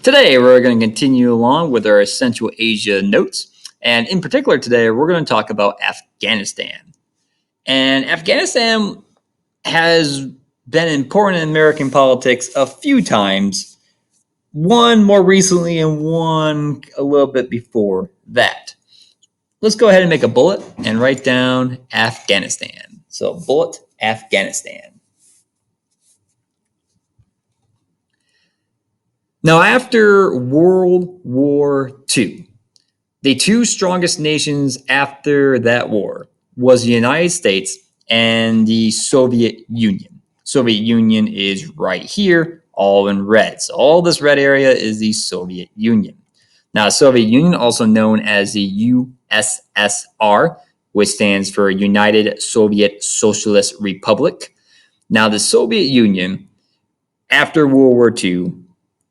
Today, we're going to continue along with our Central Asia notes. And in particular, today, we're going to talk about Afghanistan. And Afghanistan has been important in American politics a few times, one more recently and one a little bit before that. Let's go ahead and make a bullet and write down Afghanistan. So, bullet Afghanistan. Now, after World War II, the two strongest nations after that war was the United States and the Soviet Union. Soviet Union is right here, all in red. So all this red area is the Soviet Union. Now, Soviet Union, also known as the USSR, which stands for United Soviet Socialist Republic. Now, the Soviet Union, after World War II,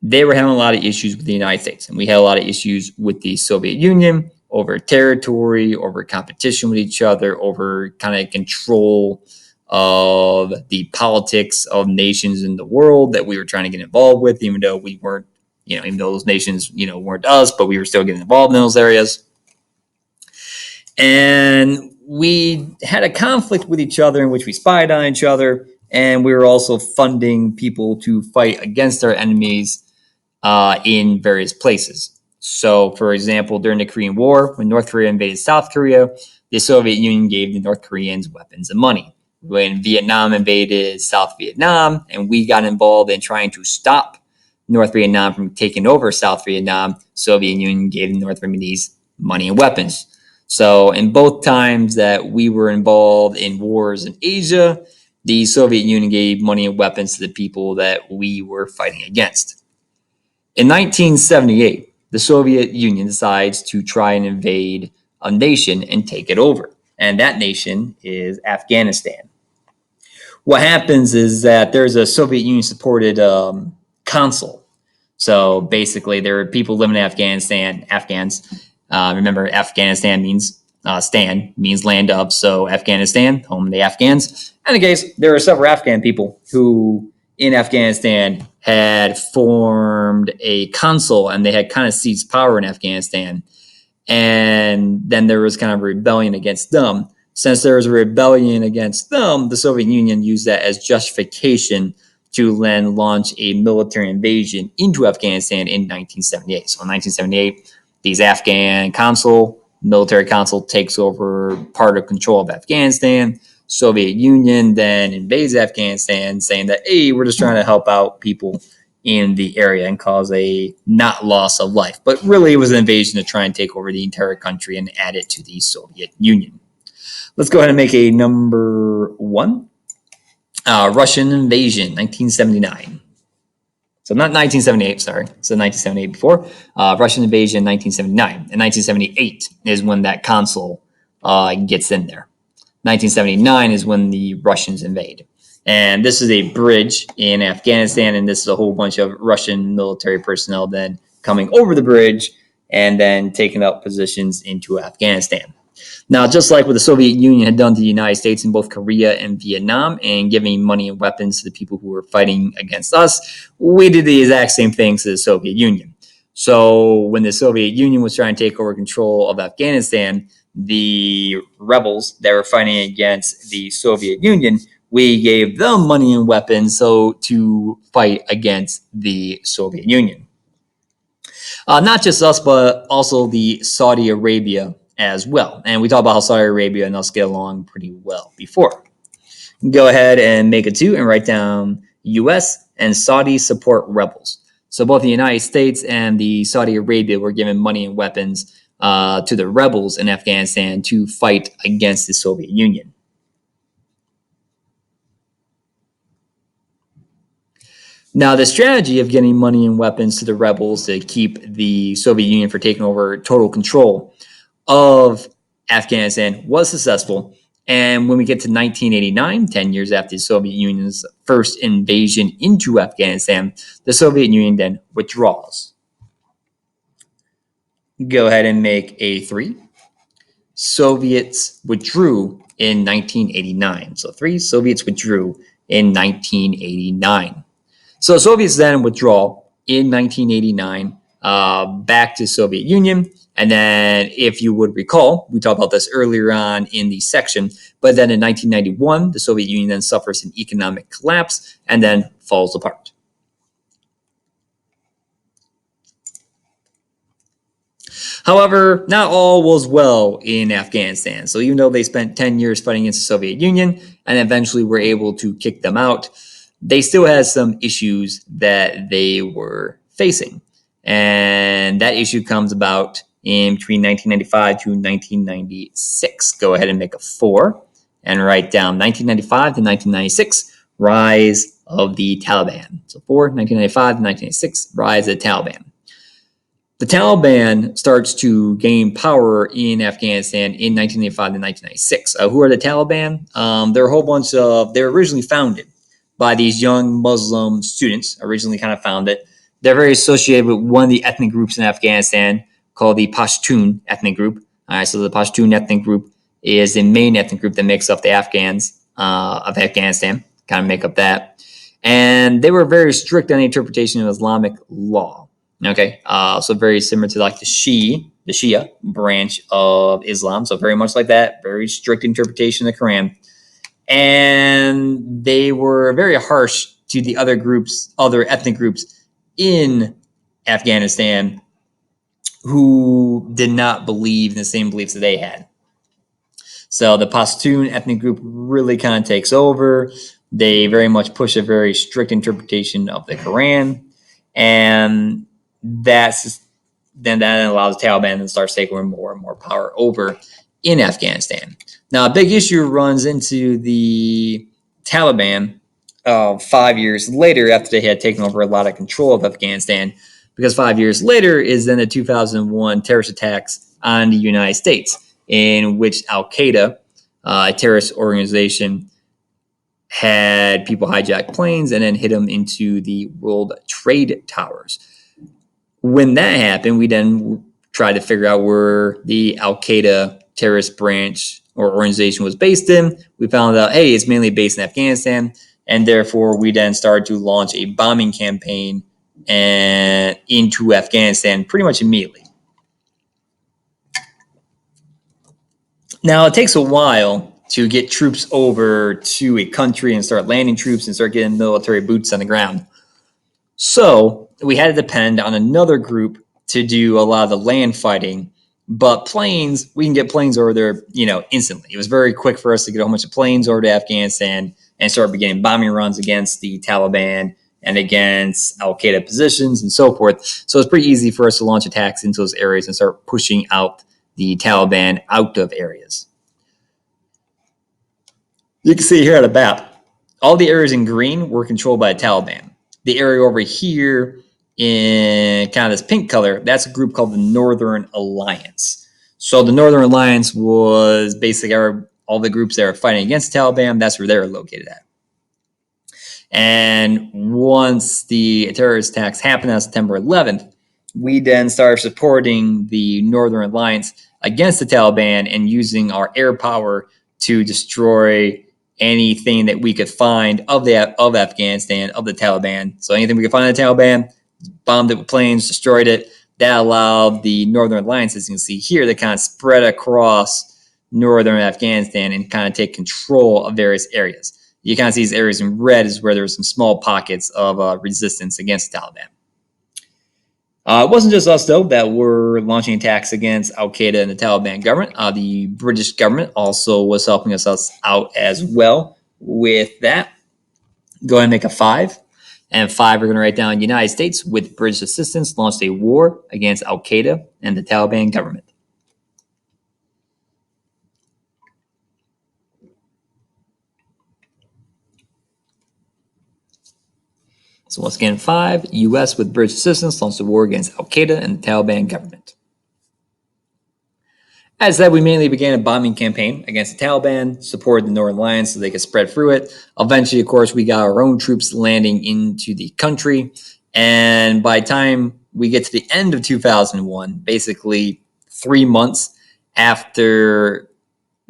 they were having a lot of issues with the United States, and we had a lot of issues with the Soviet Union over territory, over competition with each other, over kind of control of the politics of nations in the world that we were trying to get involved with, even though we weren't, even though those nations, weren't us, but we were still getting involved in those areas. And we had a conflict with each other in which we spied on each other, and we were also funding people to fight against our enemies in various places. So, for example, during the Korean War, when North Korea invaded South Korea, the Soviet Union gave the North Koreans weapons and money. When Vietnam invaded South Vietnam and we got involved in trying to stop North Vietnam from taking over South Vietnam, Soviet Union gave the North Vietnamese money and weapons. So, in both times that we were involved in wars in Asia, the Soviet Union gave money and weapons to the people that we were fighting against. In 1978, the Soviet Union decides to try and invade a nation and take it over. And that nation is Afghanistan. What happens is that there's a Soviet Union supported consul. So basically, there are people living in Afghanistan, Afghans. Remember, Afghanistan means stand, means land up. So Afghanistan, home of the Afghans. In the case, there are several Afghan people who in Afghanistan had formed a consul and they had kind of seized power in Afghanistan. And then there was kind of a rebellion against them. Since there was a rebellion against them, the Soviet Union used that as justification to then launch a military invasion into Afghanistan in 1978. So in 1978, these Afghan military consul takes over part of control of Afghanistan. Soviet Union then invades Afghanistan, saying that, hey, we're just trying to help out people in the area and cause a not loss of life. But really, it was an invasion to try and take over the entire country and add it to the Soviet Union. Let's go ahead and make a number one. Russian invasion, 1979. So not 1978, sorry. So 1978 before. Russian invasion, 1979. And 1978 is when that consul gets in there. 1979 is when the Russians invade. And this is a bridge in Afghanistan, and this is a whole bunch of Russian military personnel then coming over the bridge and then taking up positions into Afghanistan. Now, just like what the Soviet Union had done to the United States in both Korea and Vietnam and giving money and weapons to the people who were fighting against us, we did the exact same things to the Soviet Union. So when the Soviet Union was trying to take over control of Afghanistan, the rebels that were fighting against the Soviet Union, we gave them money and weapons to fight against the Soviet Union. Not just us, but also the Saudi Arabia as well. And we talked about how Saudi Arabia and us get along pretty well before. Go ahead and make a 2 and write down U.S. and Saudi support rebels. So both the United States and the Saudi Arabia were given money and weapons to the rebels in Afghanistan to fight against the Soviet Union. Now, the strategy of getting money and weapons to the rebels to keep the Soviet Union from taking over total control of Afghanistan was successful. And when we get to 1989, 10 years after the Soviet Union's first invasion into Afghanistan, the Soviet Union then withdraws. Go ahead and make a 3. Soviets withdrew in 1989. So 3, Soviets withdrew in 1989. So Soviets then withdraw in 1989 back to Soviet Union. And then, if you would recall, we talked about this earlier on in the section, but then in 1991, the Soviet Union then suffers an economic collapse and then falls apart. However, not all was well in Afghanistan. So even though they spent 10 years fighting against the Soviet Union and eventually were able to kick them out, they still had some issues that they were facing. And that issue comes about in between 1995 to 1996. Go ahead and make a 4 and write down 1995 to 1996, rise of the Taliban. So 4, 1995 to 1996, rise of the Taliban. The Taliban starts to gain power in Afghanistan in 1985 to 1996. Who are the Taliban? They're a whole bunch of, they were originally founded by these young Muslim students, originally kind of founded. They're very associated with one of the ethnic groups in Afghanistan called the Pashtun ethnic group. All right, so the Pashtun ethnic group is the main ethnic group that makes up the Afghans of Afghanistan, kind of make up that. And they were very strict on the interpretation of Islamic law. Okay, so very similar to like the Shia branch of Islam. So very much like that, very strict interpretation of the Quran. And they were very harsh to the other groups, other ethnic groups in Afghanistan who did not believe in the same beliefs that they had. So the Pashtun ethnic group really kind of takes over. They very much push a very strict interpretation of the Quran. And then that allows the Taliban to start taking more and more power over in Afghanistan. Now, a big issue runs into the Taliban 5 years later after they had taken over a lot of control of Afghanistan, because 5 years later is then the 2001 terrorist attacks on the United States, in which Al-Qaeda, a terrorist organization, had people hijack planes and then hit them into the World Trade Towers. When that happened, we then tried to figure out where the Al-Qaeda terrorist branch or organization was based in. We found out, hey, it's mainly based in Afghanistan, and therefore we then started to launch a bombing campaign into Afghanistan pretty much immediately. Now, it takes a while to get troops over to a country and start landing troops and start getting military boots on the ground. So we had to depend on another group to do a lot of the land fighting. But planes, we can get planes over there, instantly. It was very quick for us to get a whole bunch of planes over to Afghanistan and start beginning bombing runs against the Taliban and against Al-Qaeda positions and so forth. So it's pretty easy for us to launch attacks into those areas and start pushing out the Taliban out of areas. You can see here at the map, all the areas in green were controlled by the Taliban. The area over here in kind of this pink color, that's a group called the Northern Alliance. So the Northern Alliance was basically all the groups that are fighting against the Taliban. That's where they're located at. And once the terrorist attacks happened on September 11th, we then started supporting the Northern Alliance against the Taliban and using our air power to destroy anything that we could find of Afghanistan, of the Taliban. So anything we could find of the Taliban, bombed it with planes, destroyed it. That allowed the Northern Alliance, as you can see here, to kind of spread across northern Afghanistan and kind of take control of various areas. You kind of see these areas in red is where there were some small pockets of resistance against the Taliban. It wasn't just us, though, that were launching attacks against Al-Qaeda and the Taliban government. The British government also was helping us out as well with that. Go ahead and make a 5. And 5, we're going to write down United States, with British assistance, launched a war against Al-Qaeda and the Taliban government. So once again, 5, U.S. with British assistance launched a war against Al-Qaeda and the Taliban government. As said, we mainly began a bombing campaign against the Taliban, supported the Northern Alliance so they could spread through it. Eventually, of course, we got our own troops landing into the country. And by the time we get to the end of 2001, basically 3 months after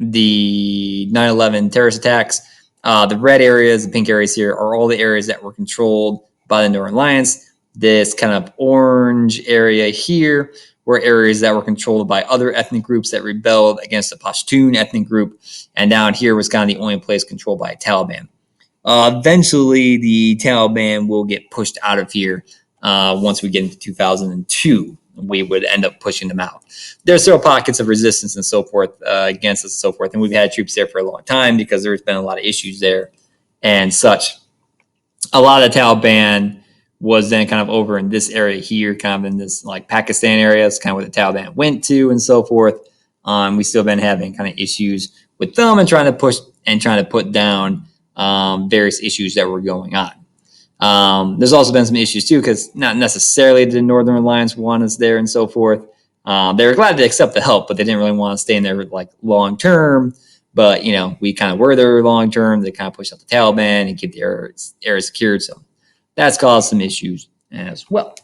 the 9/11 terrorist attacks, the red areas, the pink areas here, are all the areas that were controlled by the Northern Alliance. This kind of orange area here were areas that were controlled by other ethnic groups that rebelled against the Pashtun ethnic group. And down here was kind of the only place controlled by Taliban. Eventually, the Taliban will get pushed out of here once we get into 2002. We would end up pushing them out. There's still pockets of resistance and so forth against us and so forth. And we've had troops there for a long time because there's been a lot of issues there and such. A lot of the Taliban was then kind of over in this area here, kind of in this like Pakistan area. It's kind of where the Taliban went to and so forth. We still been having kind of issues with them and trying to push and trying to put down various issues that were going on. There's also been some issues too, because not necessarily the Northern Alliance want us there and so forth. They were glad to accept the help, but they didn't really want to stay in there like long term. But we kind of were there long term. They kind of pushed out the Taliban and keep the area secured. So that's caused some issues as well.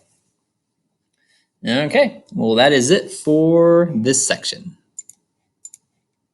Okay, well that is it for this section.